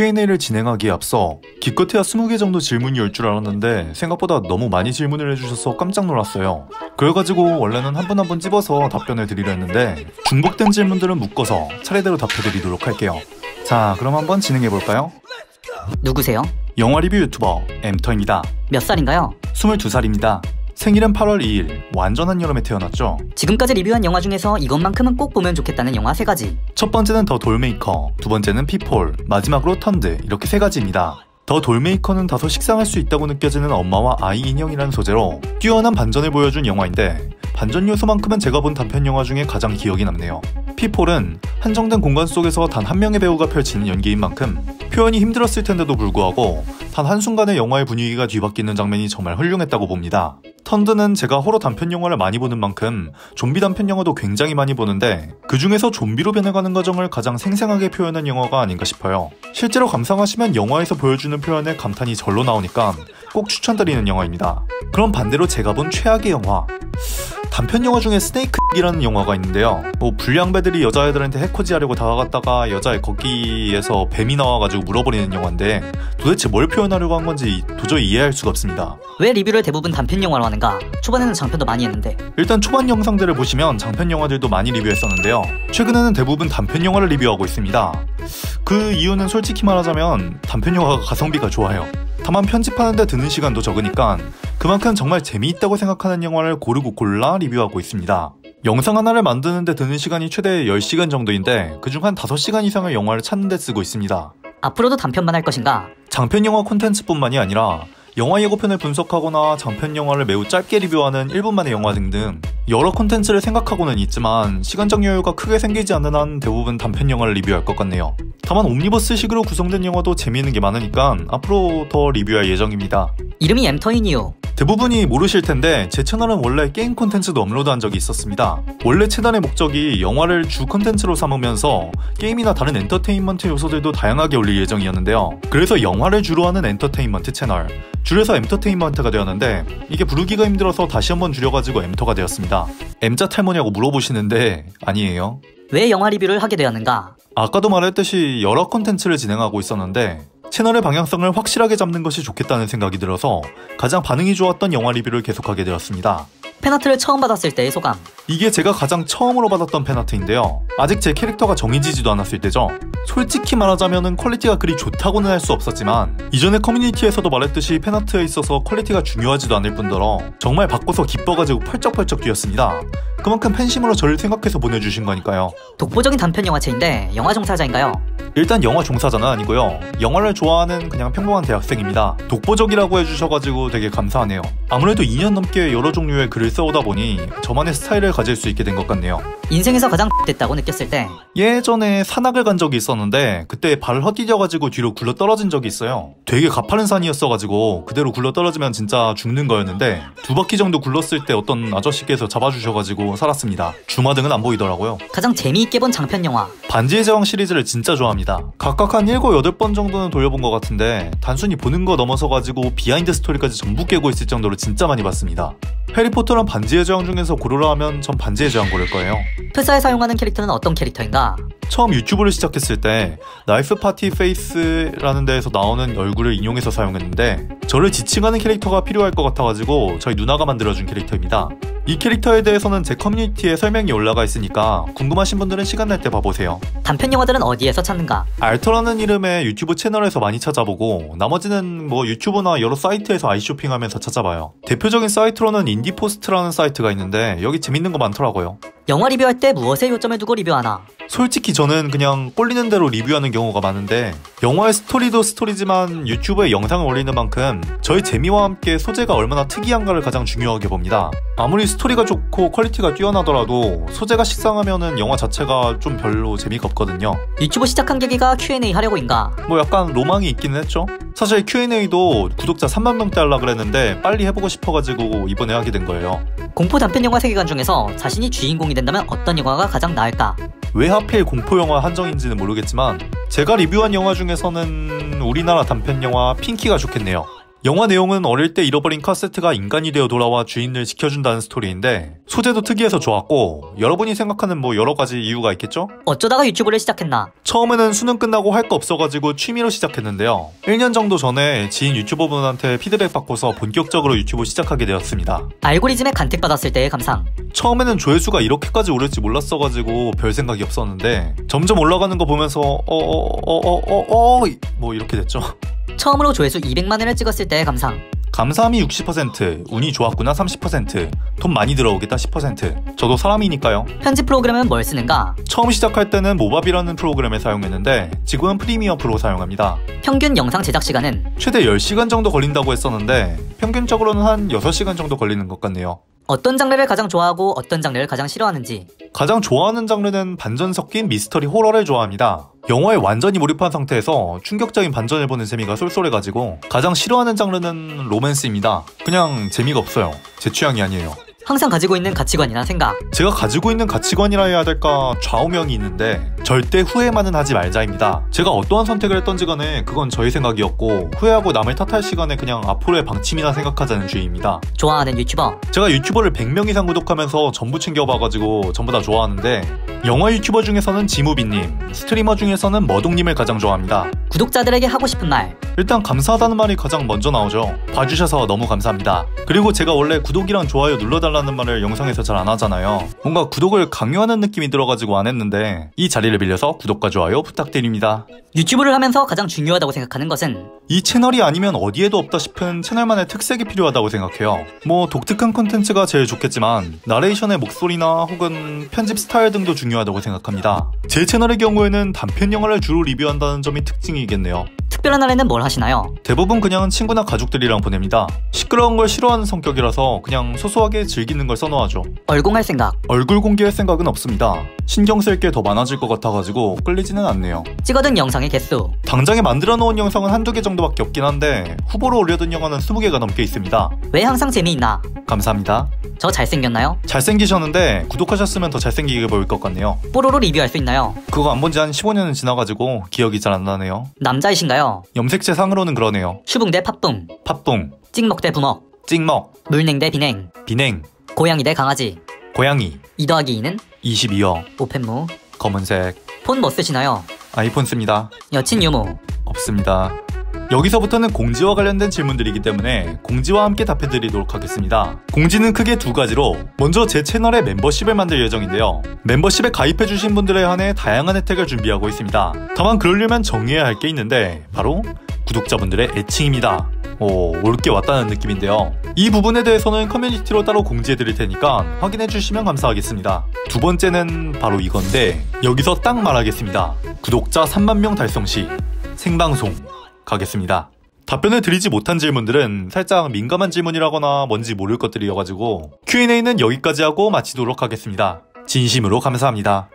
Q&A를 진행하기에 앞서 기껏해야 20개 정도 질문이 올 줄 알았는데 생각보다 너무 많이 질문을 해주셔서 깜짝 놀랐어요. 그래가지고 원래는 한 분 한 분 찝어서 답변을 드리려 했는데 중복된 질문들은 묶어서 차례대로 답해드리도록 할게요. 자, 그럼 한번 진행해볼까요? 누구세요? 영화 리뷰 유튜버 엠터입니다. 몇 살인가요? 22살입니다. 생일은 8월 2일, 완전한 여름에 태어났죠. 지금까지 리뷰한 영화 중에서 이것만큼은 꼭 보면 좋겠다는 영화 3가지. 첫 번째는 더 돌메이커, 두 번째는 피폴, 마지막으로 턴드, 이렇게 3가지입니다. 더 돌메이커는 다소 식상할 수 있다고 느껴지는 엄마와 아이 인형이라는 소재로 뛰어난 반전을 보여준 영화인데 반전 요소만큼은 제가 본 단편 영화 중에 가장 기억이 남네요. 피폴은 한정된 공간 속에서 단 한 명의 배우가 펼치는 연기인 만큼 표현이 힘들었을 텐데도 불구하고 단 한순간에 영화의 분위기가 뒤바뀌는 장면이 정말 훌륭했다고 봅니다. 턴드는 제가 호러 단편 영화를 많이 보는 만큼 좀비 단편 영화도 굉장히 많이 보는데 그 중에서 좀비로 변해가는 과정을 가장 생생하게 표현한 영화가 아닌가 싶어요. 실제로 감상하시면 영화에서 보여주는 표현에 감탄이 절로 나오니까 꼭 추천드리는 영화입니다. 그럼 반대로 제가 본 최악의 영화, 단편 영화 중에 스네이크이라는 영화가 있는데요. 불량배들이 여자애들한테 해코지하려고 다가갔다가 여자애 거기에서 뱀이 나와가지고 물어버리는 영화인데 도대체 뭘 표현하려고 한 건지 도저히 이해할 수가 없습니다. 왜 리뷰를 대부분 단편 영화로 하는가? 초반에는 장편도 많이 했는데. 일단 초반 영상들을 보시면 장편 영화들도 많이 리뷰했었는데요. 최근에는 대부분 단편 영화를 리뷰하고 있습니다. 그 이유는 솔직히 말하자면 단편 영화가 가성비가 좋아요. 다만 편집하는데 드는 시간도 적으니까 그만큼 정말 재미있다고 생각하는 영화를 고르고 골라 리뷰하고 있습니다. 영상 하나를 만드는데 드는 시간이 최대 10시간 정도인데 그중 한 5시간 이상을 영화를 찾는 데 쓰고 있습니다. 앞으로도 단편만 할 것인가? 장편 영화 콘텐츠뿐만이 아니라 영화 예고편을 분석하거나 장편 영화를 매우 짧게 리뷰하는 1분만의 영화 등등 여러 콘텐츠를 생각하고는 있지만 시간적 여유가 크게 생기지 않는 한 대부분 단편 영화를 리뷰할 것 같네요. 다만 옴니버스식으로 구성된 영화도 재미있는 게 많으니까 앞으로 더 리뷰할 예정입니다. 이름이 엠터인 이유. 대부분이 모르실 텐데 제 채널은 원래 게임 콘텐츠도 업로드한 적이 있었습니다. 원래 채널의 목적이 영화를 주 콘텐츠로 삼으면서 게임이나 다른 엔터테인먼트 요소들도 다양하게 올릴 예정이었는데요. 그래서 영화를 주로 하는 엔터테인먼트 채널, 줄여서 엠터테인먼트가 되었는데 이게 부르기가 힘들어서 다시 한번 줄여가지고 엠터가 되었습니다. M자 탈모냐고 물어보시는데 아니에요. 왜 영화 리뷰를 하게 되었는가? 아까도 말했듯이 여러 콘텐츠를 진행하고 있었는데 채널의 방향성을 확실하게 잡는 것이 좋겠다는 생각이 들어서 가장 반응이 좋았던 영화 리뷰를 계속하게 되었습니다. 팬아트를 처음 받았을 때의 소감. 이게 제가 가장 처음으로 받았던 팬아트인데요. 아직 제 캐릭터가 정해지지도 않았을 때죠. 솔직히 말하자면 퀄리티가 그리 좋다고는 할 수 없었지만 이전에 커뮤니티에서도 말했듯이 팬아트에 있어서 퀄리티가 중요하지도 않을 뿐더러 정말 바꿔서 기뻐가지고 펄쩍펄쩍 뛰었습니다. 그만큼 팬심으로 저를 생각해서 보내주신 거니까요. 독보적인 단편 영화체인데 영화 종사자인가요? 일단 영화 종사자는 아니고요. 영화를 좋아하는 그냥 평범한 대학생입니다. 독보적이라고 해주셔가지고 되게 감사하네요. 아무래도 2년 넘게 여러 종류의 글을 써오다 보니 저만의 스타일을 가질 수 있게 된 것 같네요. 인생에서 가장 됐다고 느꼈을 때? 예전에 산악을 간 적이 있었는데 그때 발을 헛디뎌가지고 뒤로 굴러 떨어진 적이 있어요. 되게 가파른 산이었어가지고 그대로 굴러 떨어지면 진짜 죽는 거였는데 2바퀴 정도 굴렀을 때 어떤 아저씨께서 잡아주셔가지고 살았습니다. 주마등은 안 보이더라고요. 가장 재미있게 본 장편 영화? 반지의 제왕 시리즈를 진짜 좋아합니다. 각각 한 7, 8번 정도는 돌려본 것 같은데 단순히 보는 거 넘어서가지고 비하인드 스토리까지 전부 깨고 있을 정도로 진짜 많이 봤습니다. 해리포터랑 반지의 제왕 중에서 고르라 하면 전 반지의 제왕 고를 거예요. 프사에 사용하는 캐릭터는 어떤 캐릭터인가? 처음 유튜브를 시작했을 때 나이프 파티 페이스라는 데에서 나오는 얼굴을 인용해서 사용했는데 저를 지칭하는 캐릭터가 필요할 것 같아가지고 저희 누나가 만들어준 캐릭터입니다. 이 캐릭터에 대해서는 제 커뮤니티에 설명이 올라가 있으니까 궁금하신 분들은 시간 날 때 봐보세요. 단편 영화들은 어디에서 찾는가? 알터라는 이름의 유튜브 채널에서 많이 찾아보고 나머지는 뭐 유튜브나 여러 사이트에서 아이쇼핑하면서 찾아봐요. 대표적인 사이트로는 인디포스트라는 사이트가 있는데 여기 재밌는 거 많더라고요. 영화 리뷰할 때 무엇에 요점을 두고 리뷰하나? 솔직히 저는 그냥 꼴리는 대로 리뷰하는 경우가 많은데 영화의 스토리도 스토리지만 유튜브에 영상을 올리는 만큼 저의 재미와 함께 소재가 얼마나 특이한가를 가장 중요하게 봅니다. 아무리 스토리가 좋고 퀄리티가 뛰어나더라도 소재가 식상하면은 영화 자체가 좀 별로 재미가 없거든요. 유튜브 시작한 계기가 Q&A 하려고인가? 뭐 약간 로망이 있기는 했죠. 사실 Q&A도 구독자 3만 명대 하려고 그랬는데 빨리 해보고 싶어가지고 이번에 하게 된 거예요. 공포 단편 영화 세계관 중에서 자신이 주인공이 된다면 어떤 영화가 가장 나을까? 왜 하필 공포영화 한정인지는 모르겠지만 제가 리뷰한 영화 중에서는 우리나라 단편 영화 핑키가 좋겠네요. 영화 내용은 어릴 때 잃어버린 카세트가 인간이 되어 돌아와 주인을 지켜준다는 스토리인데 소재도 특이해서 좋았고 여러분이 생각하는 뭐 여러가지 이유가 있겠죠? 어쩌다가 유튜브를 시작했나? 처음에는 수능 끝나고 할 거 없어가지고 취미로 시작했는데요. 1년 정도 전에 지인 유튜버분한테 피드백 받고서 본격적으로 유튜브 시작하게 되었습니다. 알고리즘에 간택받았을 때의 감상. 처음에는 조회수가 이렇게까지 오를지 몰랐어가지고 별 생각이 없었는데 점점 올라가는 거 보면서 뭐 이렇게 됐죠. 처음으로 조회수 200만회를 찍었을 때의 감상. 감사함이 60%, 운이 좋았구나 30%, 돈 많이 들어오겠다 10%. 저도 사람이니까요. 편집 프로그램은 뭘 쓰는가? 처음 시작할 때는 모바비라는 프로그램을 사용했는데 지금은 프리미어 프로 사용합니다. 평균 영상 제작 시간은? 최대 10시간 정도 걸린다고 했었는데 평균적으로는 한 6시간 정도 걸리는 것 같네요. 어떤 장르를 가장 좋아하고 어떤 장르를 가장 싫어하는지. 가장 좋아하는 장르는 반전 섞인 미스터리 호러를 좋아합니다. 영화에 완전히 몰입한 상태에서 충격적인 반전을 보는 재미가 쏠쏠해가지고 가장 싫어하는 장르는 로맨스입니다. 그냥 재미가 없어요. 제 취향이 아니에요. 항상 가지고 있는 가치관이나 생각. 제가 가지고 있는 가치관이라 해야 될까 좌우명이 있는데 절대 후회만은 하지 말자입니다. 제가 어떠한 선택을 했던지 간에 그건 저의 생각이었고 후회하고 남을 탓할 시간에 그냥 앞으로의 방침이나 생각하자는 주의입니다. 좋아하는 유튜버. 제가 유튜버를 100명 이상 구독하면서 전부 챙겨봐가지고 전부 다 좋아하는데 영화 유튜버 중에서는 지무비님, 스트리머 중에서는 머동님을 가장 좋아합니다. 구독자들에게 하고 싶은 말. 일단 감사하다는 말이 가장 먼저 나오죠. 봐주셔서 너무 감사합니다. 그리고 제가 원래 구독이랑 좋아요 눌러달라는 말을 영상에서 잘 안 하잖아요. 뭔가 구독을 강요하는 느낌이 들어가지고 안 했는데 이 자리를 빌려서 구독과 좋아요 부탁드립니다. 유튜브를 하면서 가장 중요하다고 생각하는 것은? 이 채널이 아니면 어디에도 없다 싶은 채널만의 특색이 필요하다고 생각해요. 뭐 독특한 콘텐츠가 제일 좋겠지만 나레이션의 목소리나 혹은 편집 스타일 등도 중요하다고 생각합니다. 제 채널의 경우에는 단편 영화를 주로 리뷰한다는 점이 특징이겠네요. 특별한 날에는 뭘 하시나요? 대부분 그냥 친구나 가족들이랑 보냅니다. 시끄러운 걸 싫어하는 성격이라서 그냥 소소하게 즐기는 걸 선호하죠. 얼공할 생각. 얼굴 공개할 생각은 없습니다. 신경 쓸 게 더 많아질 것 같아가지고 끌리지는 않네요. 찍어둔 영상의 개수. 당장에 만들어 놓은 영상은 한두 개 정도밖에 없긴 한데 후보로 올려둔 영화는 20개가 넘게 있습니다. 왜 항상 재미있나? 감사합니다. 저 잘생겼나요? 잘생기셨는데 구독하셨으면 더 잘생기게 보일 것 같네요. 뽀로로 리뷰할 수 있나요? 그거 안 본 지 한 15년은 지나가지고 기억이 잘 안 나네요. 남자이신가요? 염색체 상으로는 그러네요. 슈붕 대 팥붕. 팥붕, 찍먹 대 부먹. 찍먹, 물냉 대 비냉. 비냉, 고양이 대 강아지. 고양이, 2 더하기 2는? 22여, 오펜무. 검은색, 폰 뭐 쓰시나요? 아이폰 씁니다. 여친 유무. 없습니다. 여기서부터는 공지와 관련된 질문들이기 때문에 공지와 함께 답해드리도록 하겠습니다. 공지는 크게 두 가지로 먼저 제 채널에 멤버십을 만들 예정인데요. 멤버십에 가입해주신 분들에 한해 다양한 혜택을 준비하고 있습니다. 다만 그러려면 정해야 할 게 있는데 바로 구독자분들의 애칭입니다. 옳게 왔다는 느낌인데요. 이 부분에 대해서는 커뮤니티로 따로 공지해드릴 테니까 확인해주시면 감사하겠습니다. 두 번째는 바로 이건데 여기서 딱 말하겠습니다. 구독자 3만 명 달성 시 생방송 가겠습니다. 답변을 드리지 못한 질문들은 살짝 민감한 질문이라거나 뭔지 모를 것들이어가지고 Q&A는 여기까지 하고 마치도록 하겠습니다. 진심으로 감사합니다.